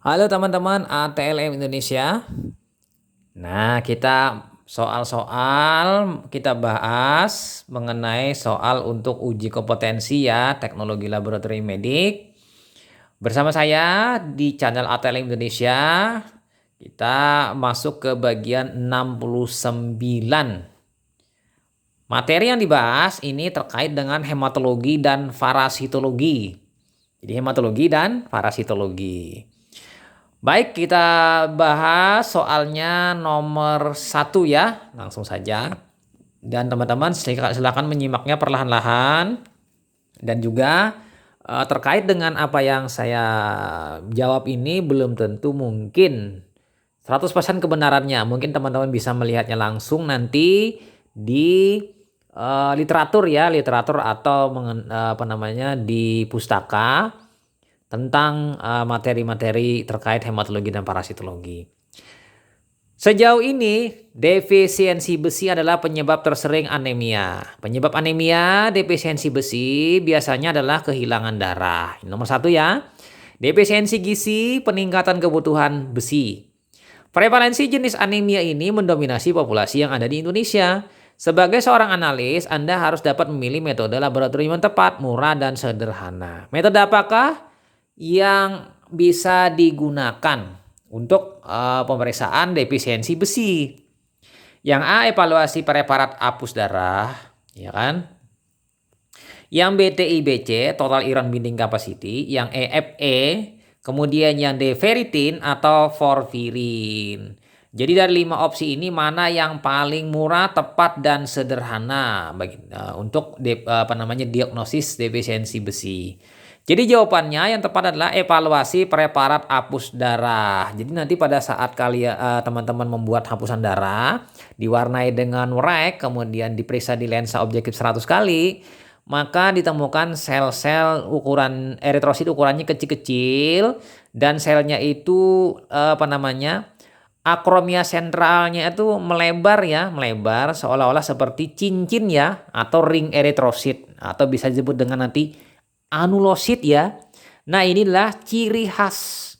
Halo teman-teman ATLM Indonesia. Nah, kita bahas mengenai soal untuk uji kompetensi ya, teknologi laboratorium medik. Bersama saya di channel ATLM Indonesia, kita masuk ke bagian 69. Materi yang dibahas ini terkait dengan hematologi dan parasitologi. Jadi hematologi dan parasitologi. Baik, kita bahas soalnya nomor 1 ya, langsung saja. Dan teman-teman silakan menyimaknya perlahan-lahan. Dan juga terkait dengan apa yang saya jawab ini belum tentu mungkin 100% kebenarannya. Mungkin teman-teman bisa melihatnya langsung nanti di literatur ya, literatur atau di pustaka tentang materi-materi terkait hematologi dan parasitologi. Sejauh ini, defisiensi besi adalah penyebab tersering anemia. Penyebab anemia defisiensi besi biasanya adalah kehilangan darah. Nomor 1 ya. Defisiensi gizi, peningkatan kebutuhan besi. Prevalensi jenis anemia ini mendominasi populasi yang ada di Indonesia. Sebagai seorang analis, Anda harus dapat memilih metode laboratorium yang tepat, murah, dan sederhana. Metode apakah yang bisa digunakan untuk pemeriksaan defisiensi besi? Yang A, evaluasi preparat hapus darah, ya kan? Yang B, TIBC, total iron binding capacity. Yang E, FE, kemudian yang D, ferritin atau porfirin. Jadi dari 5 opsi ini mana yang paling murah, tepat, dan sederhana untuk diagnosis defisiensi besi? Jadi jawabannya yang tepat adalah evaluasi preparat hapus darah. Jadi nanti pada saat kalian teman-teman membuat hapusan darah, diwarnai dengan wrek, kemudian diperiksa di lensa objektif 100 kali, maka ditemukan sel-sel ukuran eritrosit ukurannya kecil-kecil dan selnya itu akromia sentralnya itu melebar ya, melebar seolah-olah seperti cincin ya, atau ring eritrosit, atau bisa disebut dengan nanti anulosit ya. Nah, inilah ciri khas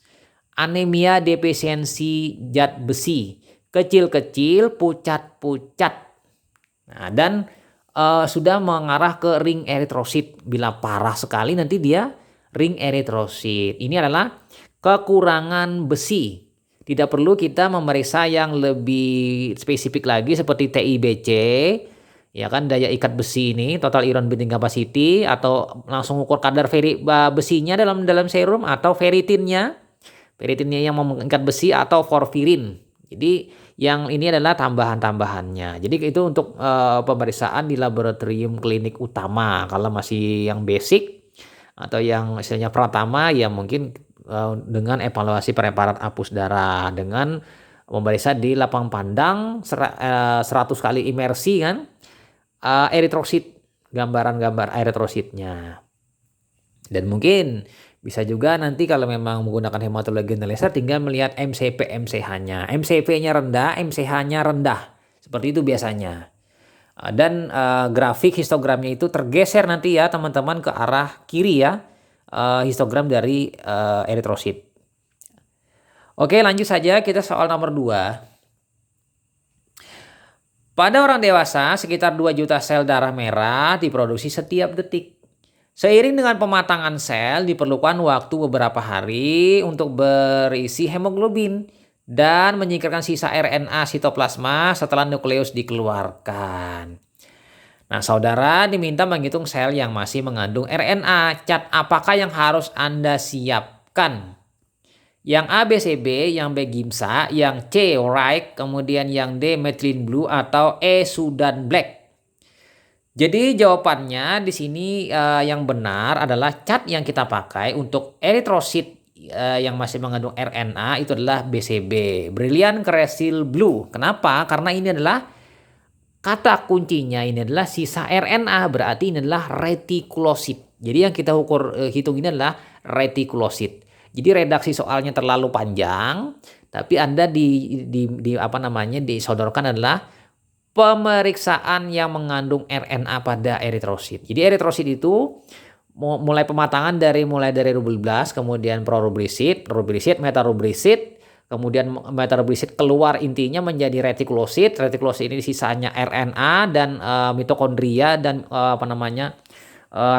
anemia defisiensi zat besi. Kecil-kecil, pucat-pucat. Nah, dan sudah mengarah ke ring eritrosit. Bila parah sekali nanti dia ring eritrosit. Ini adalah kekurangan besi. Tidak perlu kita memeriksa yang lebih spesifik lagi seperti TIBC, ya kan, daya ikat besi ini, total iron binding capacity, atau langsung ukur kadar besinya dalam serum, atau ferritinnya yang mengikat besi, atau porfirin. Jadi yang ini adalah tambahan-tambahannya. Jadi itu untuk pemeriksaan di laboratorium klinik utama. Kalau masih yang basic atau yang istilahnya pratama ya mungkin dengan evaluasi preparat hapus darah dengan memeriksa di lapang pandang 100 kali imersi kan, eritrosit, gambaran-gambar eritrositnya. Dan mungkin bisa juga nanti kalau memang menggunakan hematologi analyzer tinggal melihat MCP MCH-nya. MCP-nya rendah, MCH-nya rendah. Seperti itu biasanya. Dan grafik histogramnya itu tergeser nanti ya teman-teman ke arah kiri ya. Histogram dari eritrosit. Oke, lanjut saja kita soal nomor 2. Pada orang dewasa, sekitar 2 juta sel darah merah diproduksi setiap detik. Seiring dengan pematangan sel, diperlukan waktu beberapa hari untuk berisi hemoglobin dan menyingkirkan sisa RNA sitoplasma setelah nukleus dikeluarkan. Nah, saudara diminta menghitung sel yang masih mengandung RNA. Cat apakah yang harus Anda siapkan? Yang A BCB, yang B Gimsa, yang C Reich, kemudian yang D methylene blue, atau E Sudan black. Jadi jawabannya di sini yang benar adalah cat yang kita pakai untuk eritrosit yang masih mengandung RNA itu adalah BCB, Brilliant Crescent Blue. Kenapa? Karena ini adalah kata kuncinya, ini adalah sisa RNA, berarti ini adalah retikulosit. Jadi yang kita hitung ini adalah retikulosit. Jadi redaksi soalnya terlalu panjang, tapi Anda disodorkan adalah pemeriksaan yang mengandung RNA pada eritrosit. Jadi eritrosit itu mulai pematangan mulai dari rubrisit, kemudian prorubrisit, metarubrisit, kemudian metarubrisit keluar intinya menjadi retikulosit. Retikulosit ini sisanya RNA dan mitokondria dan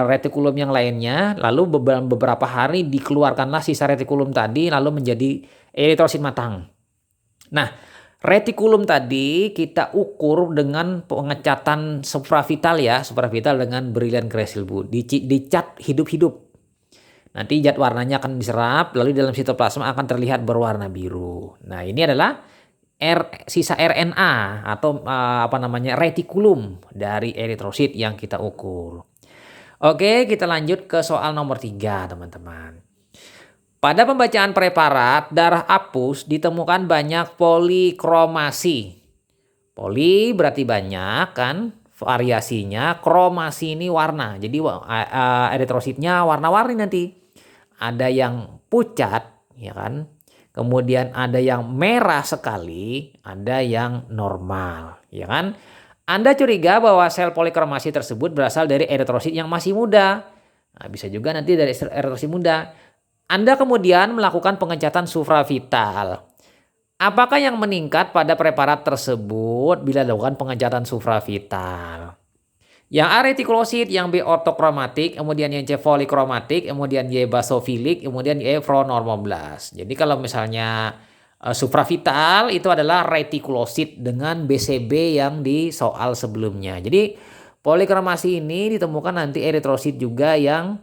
retikulum yang lainnya. Lalu beberapa hari dikeluarkanlah sisa retikulum tadi lalu menjadi eritrosit matang. Nah, retikulum tadi kita ukur dengan pengecatan supravital ya, supravital dengan berlian kresilbu, dicat hidup-hidup. Nanti zat warnanya akan diserap, lalu dalam sitoplasma akan terlihat berwarna biru. Nah, ini adalah sisa RNA atau retikulum dari eritrosit yang kita ukur. Oke, kita lanjut ke soal nomor 3, teman-teman. Pada pembacaan preparat darah apus ditemukan banyak polikromasi. Poli berarti banyak kan, variasinya, kromasi ini warna. Jadi eritrositnya warna-warni nanti. Ada yang pucat, ya kan? Kemudian ada yang merah sekali, ada yang normal, ya kan? Anda curiga bahwa sel polikromasi tersebut berasal dari eritrosit yang masih muda. Nah, bisa juga nanti dari eritrosit muda. Anda kemudian melakukan pengecatan supravital. Apakah yang meningkat pada preparat tersebut bila dilakukan pengecatan supravital? Yang A retikulosit, yang B ortokromatik, kemudian yang C polikromatik, kemudian Y basofilik, kemudian Y pronormoblas. Jadi kalau misalnya supravital itu adalah retikulosit dengan BCB yang di soal sebelumnya. Jadi polikromasi ini ditemukan nanti eritrosit juga yang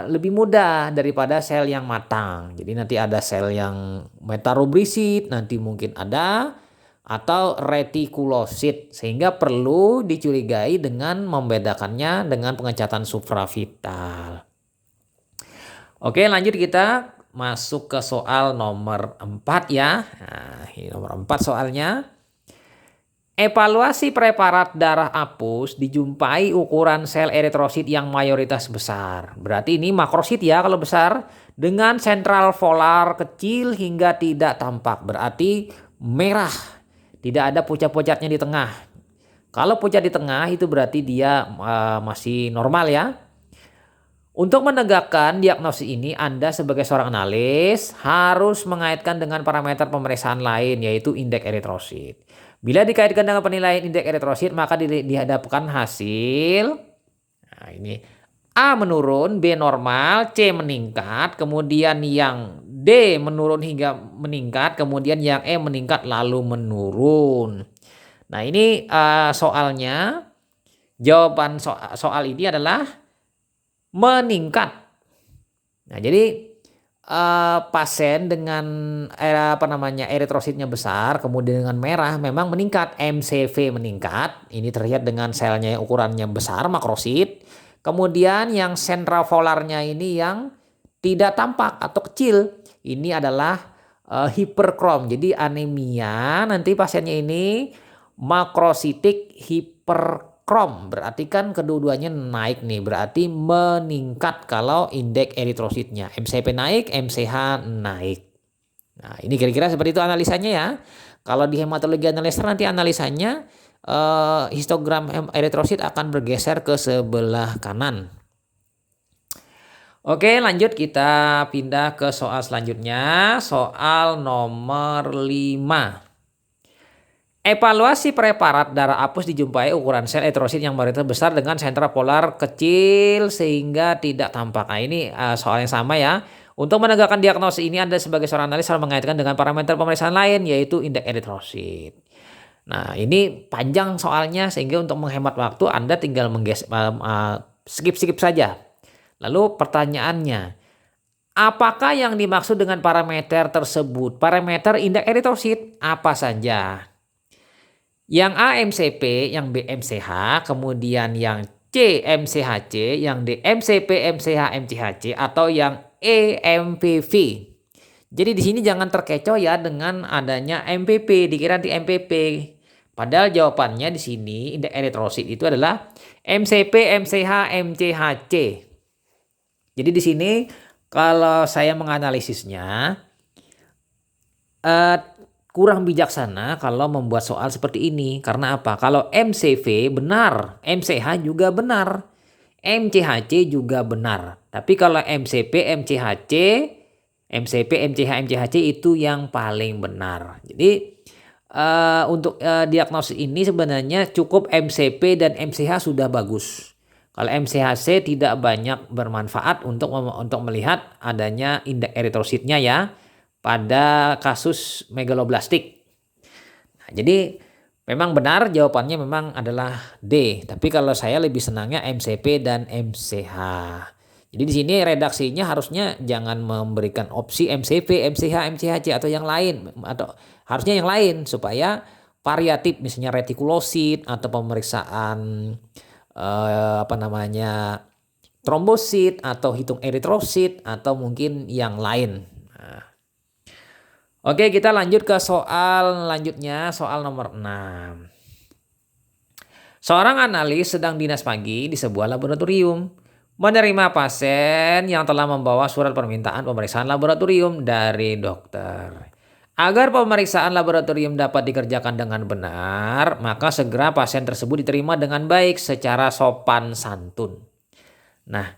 lebih mudah daripada sel yang matang. Jadi nanti ada sel yang metarubrisit, nanti mungkin ada, atau retikulosit, sehingga perlu dicurigai dengan membedakannya dengan pengecatan supravital. Oke, lanjut kita masuk ke soal nomor 4 ya. Nah, ini nomor 4 soalnya. Evaluasi preparat darah apus dijumpai ukuran sel eritrosit yang mayoritas besar. Berarti ini makrosit ya kalau besar, dengan sentral volar kecil hingga tidak tampak. Berarti merah, tidak ada pucat-pucatnya di tengah. Kalau pucat di tengah itu berarti dia masih normal ya. Untuk menegakkan diagnosis ini, Anda sebagai seorang analis harus mengaitkan dengan parameter pemeriksaan lain, yaitu indeks eritrosit. Bila dikaitkan dengan penilaian indeks eritrosit, maka dihadapkan hasil, nah ini, A menurun, B normal, C meningkat, kemudian yang D menurun hingga meningkat, kemudian yang E meningkat lalu menurun. Nah ini soalnya, jawaban soal ini adalah meningkat. Nah jadi pasien dengan eritrositnya besar kemudian dengan merah memang meningkat, MCV meningkat. Ini terlihat dengan selnya yang ukurannya besar, makrosit. Kemudian yang sentravolarnya ini yang tidak tampak atau kecil, ini adalah hiperkrom. Jadi anemia, nanti pasiennya ini makrositik hiperkrom. Berarti kan kedua-duanya naik nih, berarti meningkat kalau indeks eritrositnya. MCP naik, MCH naik. Nah ini kira-kira seperti itu analisanya ya. Kalau di hematologi analisis nanti analisanya histogram eritrosit akan bergeser ke sebelah kanan. Oke, lanjut kita pindah ke soal selanjutnya, soal nomor 5. Evaluasi preparat darah apus dijumpai ukuran sel eritrosit yang mayoritas besar dengan sentra polar kecil sehingga tidak tampak. Nah ini soal yang sama ya. Untuk menegakkan diagnosis ini, Anda sebagai seorang analis harus mengaitkan dengan parameter pemeriksaan lain, yaitu indeks eritrosit. Nah ini panjang soalnya, sehingga untuk menghemat waktu Anda tinggal skip saja. Lalu pertanyaannya, apakah yang dimaksud dengan parameter tersebut? Parameter indeks eritrosit apa saja? Yang A MCP, yang B MCH, kemudian yang C MCHC, yang D MCP MCH MCHC, atau yang E MPV. Jadi di sini jangan terkecoh ya dengan adanya MPP, dikira nanti MPP. Padahal jawabannya di sini indeks eritrosit itu adalah MCP MCH MCHC. Jadi di sini kalau saya menganalisisnya kurang bijaksana kalau membuat soal seperti ini. Karena apa? Kalau MCV benar, MCH juga benar. MCHC juga benar. Tapi kalau MCP, MCH, MCHC itu yang paling benar. Jadi untuk diagnosis ini sebenarnya cukup MCP dan MCH sudah bagus. Kalau MCHC tidak banyak bermanfaat untuk melihat adanya indeks eritrositnya ya pada kasus megaloblastik. Nah, jadi memang benar jawabannya memang adalah D. Tapi kalau saya lebih senangnya MCP dan MCH. Jadi di sini redaksinya harusnya jangan memberikan opsi MCP, MCH, MCHC atau yang lain, atau harusnya yang lain supaya variatif, misalnya retikulosit atau pemeriksaan trombosit atau hitung eritrosit atau mungkin yang lain. Nah, oke, kita lanjut ke soal lanjutnya, soal nomor 6. Seorang analis sedang dinas pagi di sebuah laboratorium, menerima pasien yang telah membawa surat permintaan pemeriksaan laboratorium dari dokter. Agar pemeriksaan laboratorium dapat dikerjakan dengan benar, maka segera pasien tersebut diterima dengan baik secara sopan santun. Nah,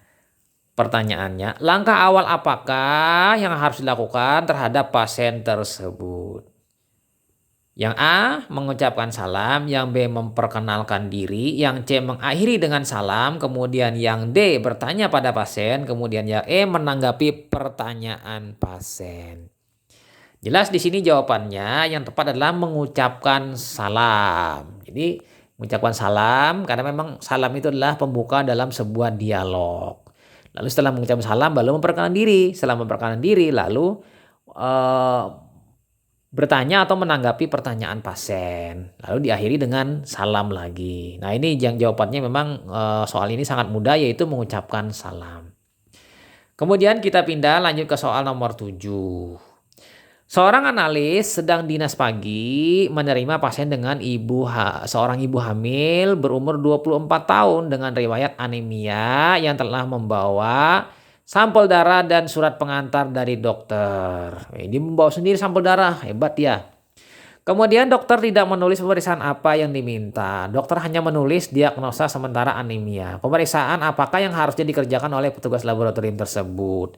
pertanyaannya, langkah awal apakah yang harus dilakukan terhadap pasien tersebut? Yang A, mengucapkan salam, yang B, memperkenalkan diri, yang C, mengakhiri dengan salam, kemudian yang D, bertanya pada pasien, kemudian yang E, menanggapi pertanyaan pasien. Jelas di sini jawabannya yang tepat adalah mengucapkan salam. Jadi mengucapkan salam karena memang salam itu adalah pembuka dalam sebuah dialog. Lalu setelah mengucapkan salam baru memperkenalkan diri. Setelah memperkenalkan diri lalu bertanya atau menanggapi pertanyaan pasien. Lalu diakhiri dengan salam lagi. Nah ini jawabannya memang soal ini sangat mudah yaitu mengucapkan salam. Kemudian kita pindah lanjut ke soal nomor 7. Seorang analis sedang dinas pagi menerima pasien dengan seorang ibu hamil berumur 24 tahun dengan riwayat anemia yang telah membawa sampel darah dan surat pengantar dari dokter. Ini membawa sendiri sampel darah, hebat ya. Kemudian dokter tidak menulis pemeriksaan apa yang diminta. Dokter hanya menulis diagnosa sementara anemia. Pemeriksaan apakah yang harusnya dikerjakan oleh petugas laboratorium tersebut?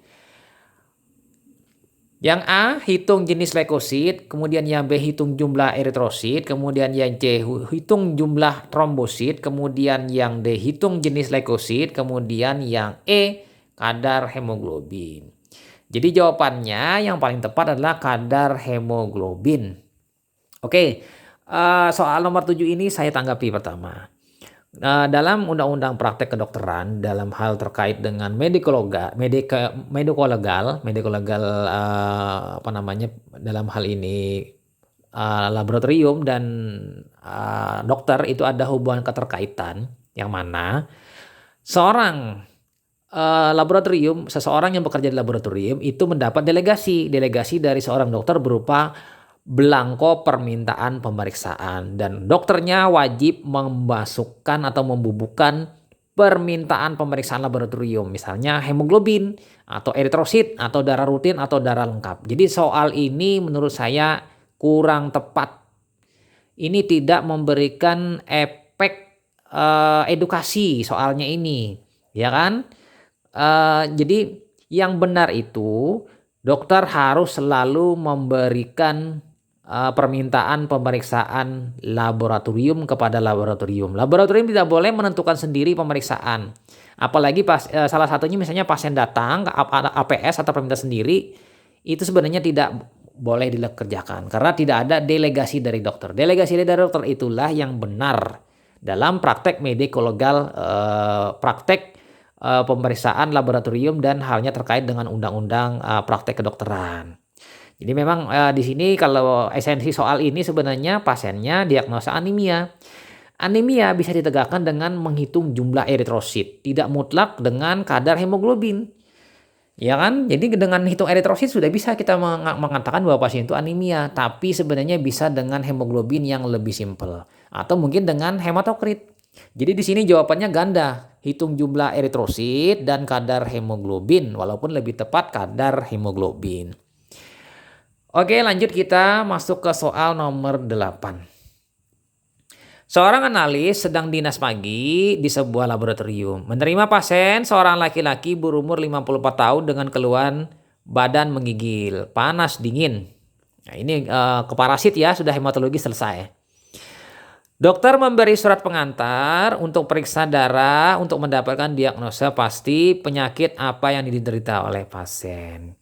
Yang A, hitung jenis leukosit, kemudian yang B, hitung jumlah eritrosit, kemudian yang C, hitung jumlah trombosit, kemudian yang D, hitung jenis leukosit, kemudian yang E, kadar hemoglobin. Jadi jawabannya yang paling tepat adalah kadar hemoglobin. Oke, soal nomor 7 ini saya tanggapi pertama. Dalam undang-undang praktek kedokteran dalam hal terkait dengan medical legal dalam hal ini laboratorium dan dokter itu ada hubungan keterkaitan yang mana seseorang yang bekerja di laboratorium itu mendapat delegasi dari seorang dokter berupa belangko permintaan pemeriksaan dan dokternya wajib memasukkan atau membubuhkan permintaan pemeriksaan laboratorium, misalnya hemoglobin atau eritrosit atau darah rutin atau darah lengkap. Jadi soal ini menurut saya kurang tepat. Ini tidak memberikan efek edukasi soalnya ini, ya kan? Jadi yang benar itu dokter harus selalu memberikan permintaan pemeriksaan laboratorium kepada laboratorium. Laboratorium tidak boleh menentukan sendiri pemeriksaan. Apalagi salah satunya misalnya pasien datang ke APS atau permintaan sendiri, itu sebenarnya tidak boleh dikerjakan karena tidak ada delegasi dari dokter. Delegasi dari dokter itulah yang benar dalam praktek mediko-legal, praktek pemeriksaan laboratorium dan halnya terkait dengan undang-undang praktek kedokteran. Jadi memang di sini kalau esensi soal ini sebenarnya pasiennya diagnosa anemia. Anemia bisa ditegakkan dengan menghitung jumlah eritrosit, tidak mutlak dengan kadar hemoglobin. Ya kan? Jadi dengan hitung eritrosit sudah bisa kita mengatakan bahwa pasien itu anemia, tapi sebenarnya bisa dengan hemoglobin yang lebih simpel atau mungkin dengan hematokrit. Jadi di sini jawabannya ganda, hitung jumlah eritrosit dan kadar hemoglobin, walaupun lebih tepat kadar hemoglobin. Oke, lanjut kita masuk ke soal nomor 8. Seorang analis sedang dinas pagi di sebuah laboratorium. Menerima pasien seorang laki-laki berumur 54 tahun dengan keluhan badan menggigil, panas, dingin. Nah, ini keparasit ya, sudah hematologi selesai. Dokter memberi surat pengantar untuk periksa darah untuk mendapatkan diagnosa pasti penyakit apa yang diderita oleh pasien.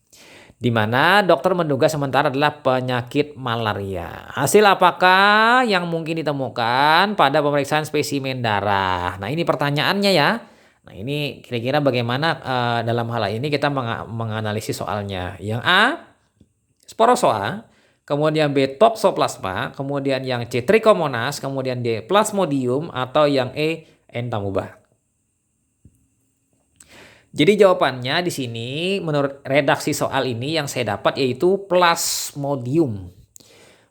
Di mana dokter menduga sementara adalah penyakit malaria. Hasil apakah yang mungkin ditemukan pada pemeriksaan spesimen darah? Nah, ini pertanyaannya ya. Nah, ini kira-kira bagaimana dalam hal ini kita menganalisis soalnya. Yang A, sporozoa, kemudian B, toxoplasma, kemudian yang C, trichomonas, kemudian D, plasmodium, atau yang E, entamuba. Jadi jawabannya di sini menurut redaksi soal ini yang saya dapat yaitu plasmodium.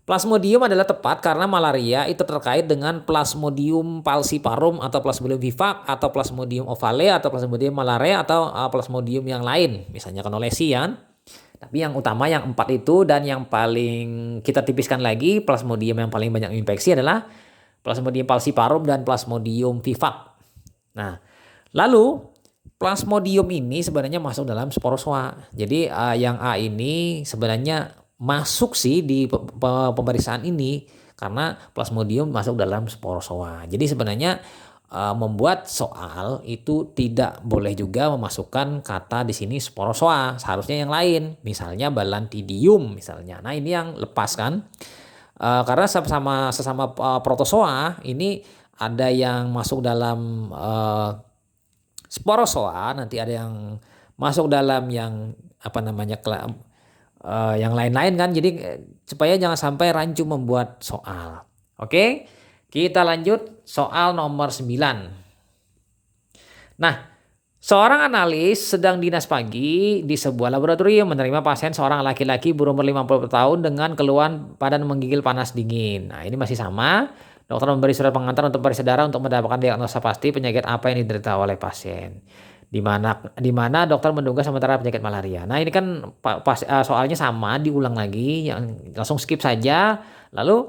Plasmodium adalah tepat karena malaria itu terkait dengan Plasmodium falciparum atau Plasmodium vivax atau Plasmodium ovale atau Plasmodium malaria atau Plasmodium yang lain, misalnya konolesi ya. Tapi yang utama yang 4 itu, dan yang paling kita tipiskan lagi Plasmodium yang paling banyak infeksi adalah Plasmodium falciparum dan Plasmodium vivax. Nah, lalu Plasmodium ini sebenarnya masuk dalam sporozoa. Jadi yang A ini sebenarnya masuk sih di pemeriksaan ini karena Plasmodium masuk dalam sporozoa. Jadi sebenarnya membuat soal itu tidak boleh juga memasukkan kata di sini sporozoa. Seharusnya yang lain, misalnya Balantidium misalnya. Nah, ini yang lepas kan. Karena sesama protozoa ini ada yang masuk dalam sporozoa, nanti ada yang masuk dalam yang apa namanya yang lain-lain kan. Jadi supaya jangan sampai rancu membuat soal. Oke, kita lanjut soal nomor 9. Nah, seorang analis sedang dinas pagi di sebuah laboratorium menerima pasien seorang laki-laki berumur 50 tahun dengan keluhan badan menggigil, panas, dingin. Nah, ini masih sama. Dokter memberi surat pengantar untuk periksa darah untuk mendapatkan diagnosa pasti penyakit apa yang diderita oleh pasien. Di mana dokter menduga sementara penyakit malaria. Nah, ini kan soalnya sama, diulang lagi, yang langsung skip saja. Lalu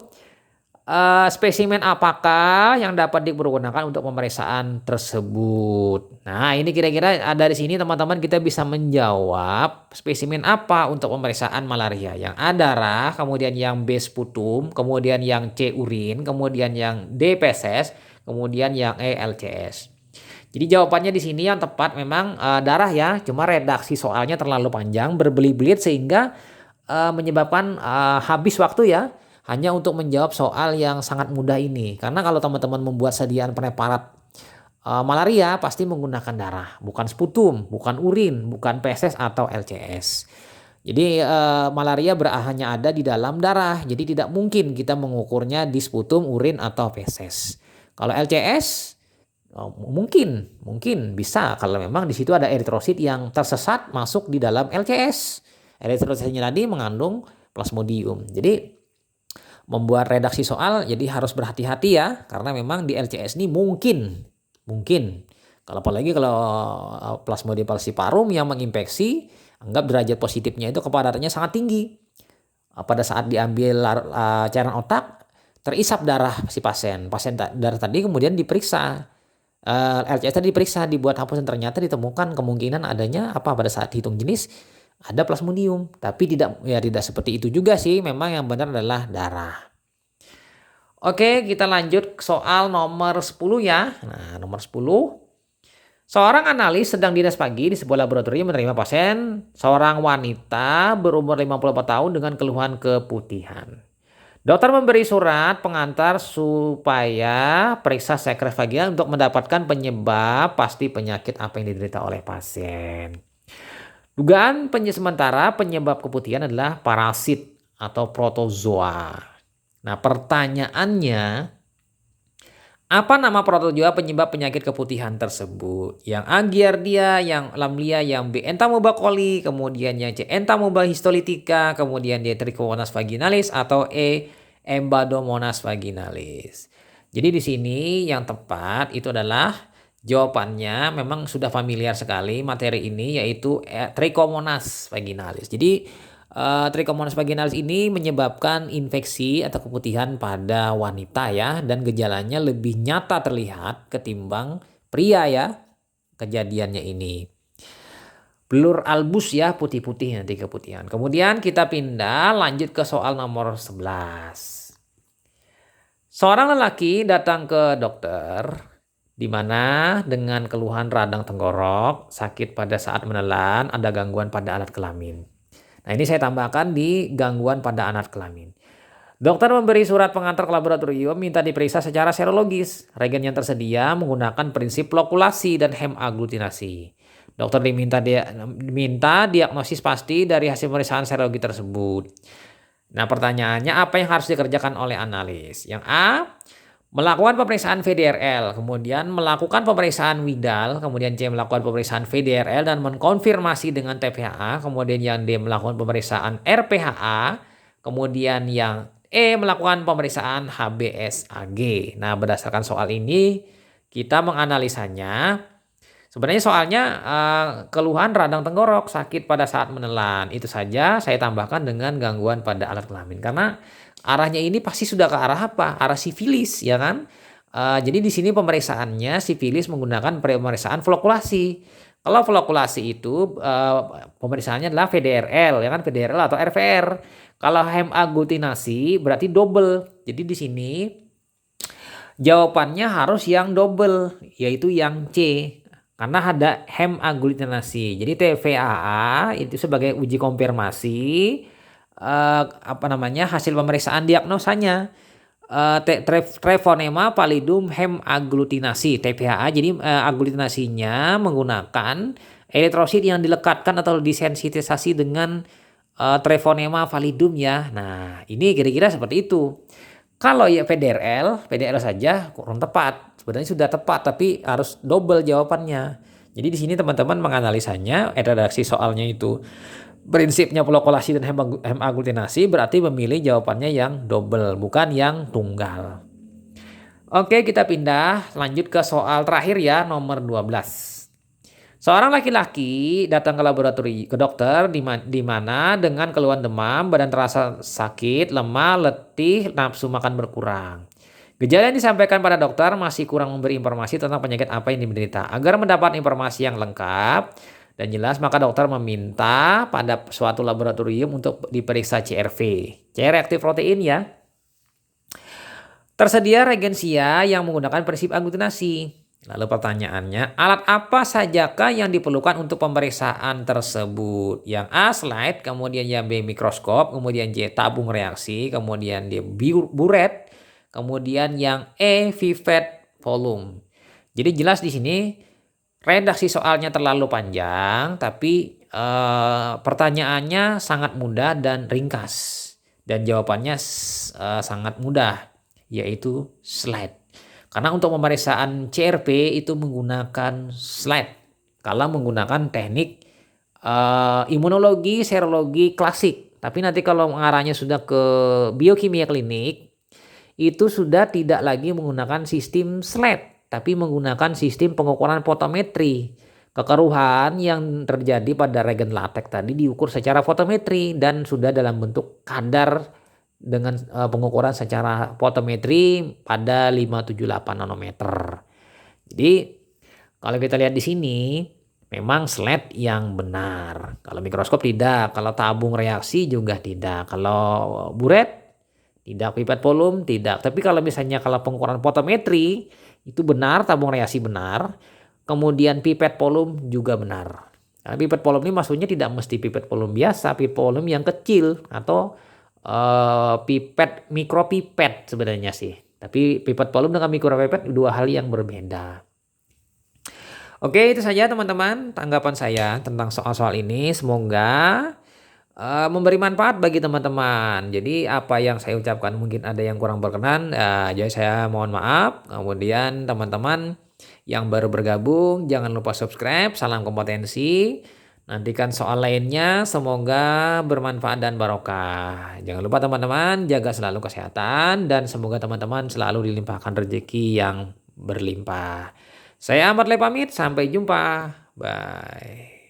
spesimen apakah yang dapat dipergunakan untuk pemeriksaan tersebut? Nah, ini kira-kira dari sini teman-teman kita bisa menjawab spesimen apa untuk pemeriksaan malaria. Yang A, darah, kemudian yang B, sputum, kemudian yang C, urin, kemudian yang D, feses, kemudian yang E, LCS. Jadi jawabannya di sini yang tepat memang darah ya. Cuma redaksi soalnya terlalu panjang, berbelit-belit sehingga menyebabkan habis waktu ya. Hanya untuk menjawab soal yang sangat mudah ini. Karena kalau teman-teman membuat sediaan preparat malaria pasti menggunakan darah, bukan sputum, bukan urin, bukan feses atau LCS. Jadi malaria hanya ada di dalam darah. Jadi tidak mungkin kita mengukurnya di sputum, urin atau feses. Kalau LCS mungkin bisa kalau memang di situ ada eritrosit yang tersesat masuk di dalam LCS. Eritrositnya tadi mengandung plasmodium. Jadi membuat redaksi soal jadi harus berhati-hati ya, karena memang di LCS ini mungkin kalau apalagi kalau Plasmodium falciparum yang menginfeksi, anggap derajat positifnya itu kepadatannya sangat tinggi. Pada saat diambil cairan otak terisap darah si pasien darah tadi kemudian diperiksa, LCS tadi diperiksa, dibuat hapus, dan ternyata ditemukan kemungkinan adanya apa pada saat hitung jenis ada plasmodium, tapi tidak seperti itu juga sih. Memang yang benar adalah darah. Oke, kita lanjut ke soal nomor 10 ya. Nah, nomor 10. Seorang analis sedang dinas pagi di sebuah laboratorium menerima pasien seorang wanita berumur 54 tahun dengan keluhan keputihan. Dokter memberi surat pengantar supaya periksa sekret vaginal untuk mendapatkan penyebab pasti penyakit apa yang diderita oleh pasien. Dugaan sementara penyebab keputihan adalah parasit atau protozoa. Nah, pertanyaannya, apa nama protozoa penyebab penyakit keputihan tersebut? Yang A, Giardia, yang Lamblia, yang B, Entamoeba coli, kemudian yang C, Entamoeba histolytica, kemudian D, Trichomonas vaginalis, atau E, Embadmonas vaginalis. Jadi di sini yang tepat itu adalah jawabannya memang sudah familiar sekali materi ini, yaitu Trichomonas vaginalis. Jadi Trichomonas vaginalis ini menyebabkan infeksi atau keputihan pada wanita ya, dan gejalanya lebih nyata terlihat ketimbang pria ya kejadiannya ini. Blur albus ya, putih-putih nanti keputihan. Kemudian kita pindah lanjut ke soal nomor 11. Seorang lelaki datang ke dokter di mana dengan keluhan radang tenggorok, sakit pada saat menelan, ada gangguan pada alat kelamin. Nah, ini saya tambahkan di gangguan pada alat kelamin. Dokter memberi surat pengantar ke laboratorium minta diperiksa secara serologis. Regen yang tersedia menggunakan prinsip flokulasi dan hemaglutinasi. Dokter diminta diagnosis pasti dari hasil pemeriksaan serologi tersebut. Nah, pertanyaannya apa yang harus dikerjakan oleh analis? Yang A, melakukan pemeriksaan VDRL, kemudian melakukan pemeriksaan Widal, kemudian C melakukan pemeriksaan VDRL dan mengkonfirmasi dengan TPHA, kemudian yang D melakukan pemeriksaan RPHA, kemudian yang E melakukan pemeriksaan HBsAg. Nah, berdasarkan soal ini kita menganalisanya. Sebenarnya soalnya keluhan radang tenggorok, sakit pada saat menelan. Itu saja saya tambahkan dengan gangguan pada alat kelamin. Karena arahnya ini pasti sudah ke arah apa? Arah sifilis, ya kan? Jadi di sini pemeriksaannya sifilis menggunakan pemeriksaan flokulasi. Kalau flokulasi itu pemeriksaannya adalah VDRL, ya kan? VDRL atau RVR. Kalau hemaglutinasi berarti double. Jadi di sini jawabannya harus yang double, yaitu yang C. Karena ada hemaglutinasi. Jadi TVAA itu sebagai uji konfirmasi hasil pemeriksaan diagnosanya. Treponema pallidum hemaglutinasi TPHA. Jadi aglutinasinya menggunakan eritrosit yang dilekatkan atau disensitisasi dengan treponema pallidum ya. Nah, ini kira-kira seperti itu. Kalau ya PDRL saja kurang tepat. Sebenarnya sudah tepat tapi harus double jawabannya. Jadi di sini teman-teman menganalisanya, redaksi soalnya itu prinsipnya flokulasi dan hemaglutinasi, berarti memilih jawabannya yang double, bukan yang tunggal. Oke, kita pindah lanjut ke soal terakhir ya, nomor 12. Seorang laki-laki datang ke laboratorium ke dokter di mana dengan keluhan demam, badan terasa sakit, lemah, letih, nafsu makan berkurang. Gejala yang disampaikan pada dokter masih kurang memberi informasi tentang penyakit apa yang diderita. Agar mendapat informasi yang lengkap dan jelas, maka dokter meminta pada suatu laboratorium untuk diperiksa CRV, C-reaktif protein ya. Tersedia regensia yang menggunakan prinsip aglutinasi. Lalu pertanyaannya, alat apa sajakah yang diperlukan untuk pemeriksaan tersebut? Yang A, slide, kemudian yang B, mikroskop, kemudian J, tabung reaksi, kemudian D, buret, kemudian yang E, pipet volume. Jadi jelas di sini redaksi soalnya terlalu panjang, tapi pertanyaannya sangat mudah dan ringkas. Dan jawabannya sangat mudah, yaitu slide. Karena untuk pemeriksaan CRP itu menggunakan slide. Kalau menggunakan teknik imunologi, serologi klasik. Tapi nanti kalau mengarahnya sudah ke biokimia klinik, itu sudah tidak lagi menggunakan sistem slide, tapi menggunakan sistem pengukuran fotometri. Kekeruhan yang terjadi pada regen latex tadi diukur secara fotometri dan sudah dalam bentuk kadar dengan pengukuran secara fotometri pada 578 nanometer. Jadi kalau kita lihat di sini memang slide yang benar. Kalau mikroskop tidak, kalau tabung reaksi juga tidak. Kalau buret tidak, pipet volume tidak. Tapi kalau misalnya kalau pengukuran fotometri itu benar, tabung reaksi benar. Kemudian pipet volume juga benar. Nah, pipet volume ini maksudnya tidak mesti pipet volume biasa, pipet volume yang kecil atau pipet, mikropipet sebenarnya sih. Tapi pipet volume dengan mikropipet dua hal yang berbeda. Oke, itu saja teman-teman tanggapan saya tentang soal-soal ini. Semoga memberi manfaat bagi teman-teman. Jadi apa yang saya ucapkan mungkin ada yang kurang berkenan, jadi saya mohon maaf. Kemudian teman-teman yang baru bergabung jangan lupa subscribe. Salam kompetensi. Nantikan soal lainnya, semoga bermanfaat dan barokah. Jangan lupa teman-teman jaga selalu kesehatan dan semoga teman-teman selalu dilimpahkan rezeki yang berlimpah. Saya Ahmad Le pamit, sampai jumpa. Bye.